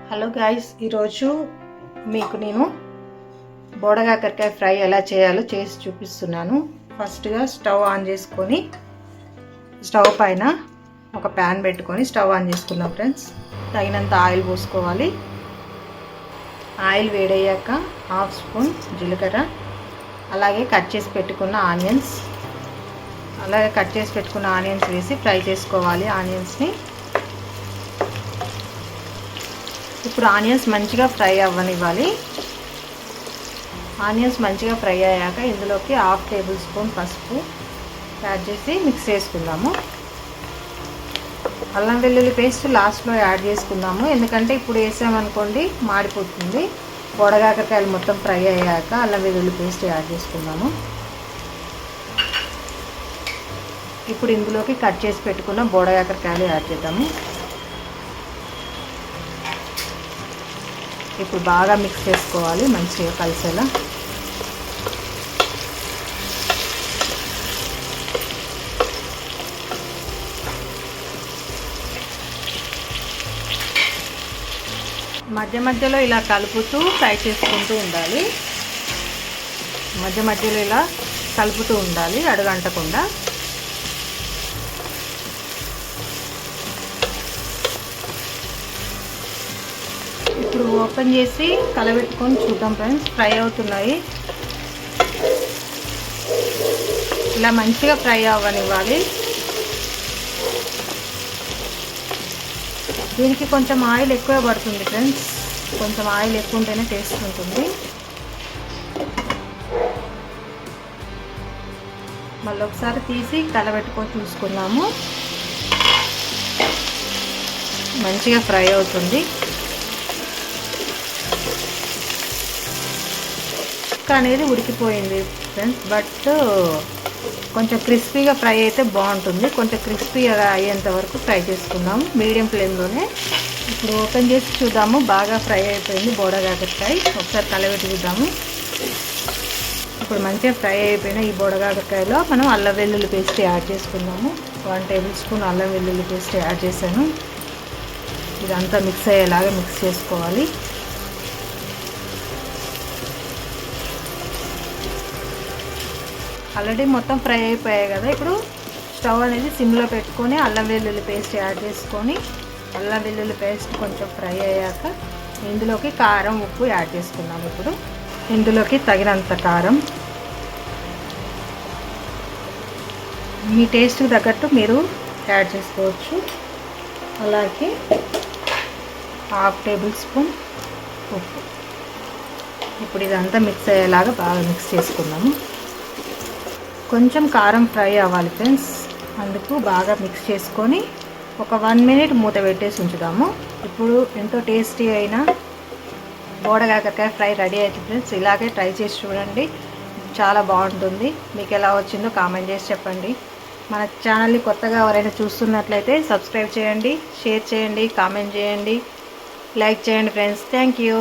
Hello guys, ఈరోజు మీకు నేను బోడకాకరకాయ ఫ్రై ఎలా చేయాలో చేసి చూపిస్తున్నాను. ఫస్ట్గా స్టవ్ ఆన్ చేసుకొని స్టవ్ పైన ఒక ప్యాన్ పెట్టుకొని స్టవ్ ఆన్ చేసుకుందాం ఫ్రెండ్స్. తగినంత ఆయిల్ పోసుకోవాలి. ఆయిల్ వేడయ్యాక 1/2 స్పూన్ జీలకర్ర, అలాగే కట్ చేసి పెట్టుకున్న ఆనియన్స్ వేసి ఫ్రై చేసుకోవాలి. ఇప్పుడు ఆనియన్స్ మంచిగా ఫ్రై అవ్వనివ్వాలి. ఆనియన్స్ మంచిగా ఫ్రై అయ్యాక ఇందులోకి 1/2 టేబుల్ స్పూన్ పసుపు యాడ్ చేసి మిక్స్ చేసుకుందాము. అల్లం వెల్లుల్లి పేస్ట్ లాస్ట్లో యాడ్ చేసుకుందాము, ఎందుకంటే ఇప్పుడు వేసామనుకోండి మాడిపోతుంది. బోడకాకరకాయలు మొత్తం ఫ్రై అయ్యాక అల్లం వెల్లుల్లి పేస్ట్ యాడ్ చేసుకుందాము. ఇప్పుడు ఇందులోకి కట్ చేసి పెట్టుకున్న బోడకాకరకాయలు యాడ్ చేద్దాము. ఇప్పుడు బాగా మిక్స్ చేసుకోవాలి, మంచిగా కలిసేలా. మధ్య మధ్యలో ఇలా కలుపుతూ ఫ్రై చేసుకుంటూ ఉండాలి. అడుగంటకుండా. ఇప్పుడు ఓపెన్ చేసి కలబెట్టుకొని చూద్దాం ఫ్రెండ్స్. ఫ్రై అవుతున్నాయి. ఇలా మంచిగా ఫ్రై అవ్వనివ్వాలి. దీనికి కొంచెం ఆయిల్ ఎక్కువ పడుతుంది ఫ్రెండ్స్. కొంచెం ఆయిల్ ఎక్కువ ఉంటేనే టేస్ట్ ఉంటుంది. మళ్ళీ ఒకసారి తీసి కలబెట్టుకొని చూసుకున్నాము. మంచిగా ఫ్రై అవుతుంది. అనేది ఉడికిపోయింది ఫ్రెండ్స్, బట్ కొంచెం క్రిస్పీగా ఫ్రై అయితే బాగుంటుంది. కొంచెం క్రిస్పీగా అయ్యేంత వరకు ఫ్రై చేసుకుందాము మీడియం ఫ్లేమ్లోనే. ఇప్పుడు ఓపెన్ చేసి చూద్దాము. బాగా ఫ్రై అయిపోయింది బోడకాకరకాయ. ఒకసారి కలబెట్టి చూద్దాము. ఇప్పుడు మంచిగా ఫ్రై అయిపోయిన ఈ బోడకాకరకాయలో మనం అల్లం వెల్లుల్లి పేస్ట్ యాడ్ చేసుకుందాము. 1 టేబుల్ స్పూన్ అల్లం వెల్లుల్లి పేస్ట్ యాడ్ చేశాను. ఇదంతా మిక్స్ అయ్యేలాగా మిక్స్ చేసుకోవాలి. ఆల్రెడీ మొత్తం ఫ్రై అయిపోయాయి కదా. ఇప్పుడు స్టవ్ అనేది సిమ్లో పెట్టుకొని అల్లం వెల్లుల్లి పేస్ట్ యాడ్ చేసుకొని, అల్లం వెల్లుల్లి పేస్ట్ కొంచెం ఫ్రై అయ్యాక ఇందులోకి కారం, ఉప్పు యాడ్ చేసుకున్నాం. ఇప్పుడు ఇందులోకి తగినంత కారం, మీ టేస్ట్కి తగ్గట్టు మీరు యాడ్ చేసుకోవచ్చు. అలాగే 1/2 టేబుల్ స్పూన్ ఉప్పు. ఇప్పుడు ఇదంతా మిక్స్ అయ్యేలాగా బాగా మిక్స్ చేసుకుందాము. కొంచెం కారం ఫ్రై అవ్వాలి ఫ్రెండ్స్, అందుకు బాగా మిక్స్ చేసుకొని ఒక 1 మినిట్ మూత పెట్టేసి ఉంచుదాము. ఇప్పుడు ఎంతో టేస్టీ అయిన బోడకాకరకాయ ఫ్రై రెడీ అవుతుంది ఫ్రెండ్స్. ఇలాగే ట్రై చేసి చూడండి, చాలా బాగుంటుంది. మీకు ఎలా వచ్చిందో కామెంట్ చేసి చెప్పండి. మన ఛానల్ని కొత్తగా ఎవరైనా చూస్తున్నట్లయితే సబ్స్క్రైబ్ చేయండి, షేర్ చేయండి, కామెంట్ చేయండి, లైక్ చేయండి ఫ్రెండ్స్. Thank you.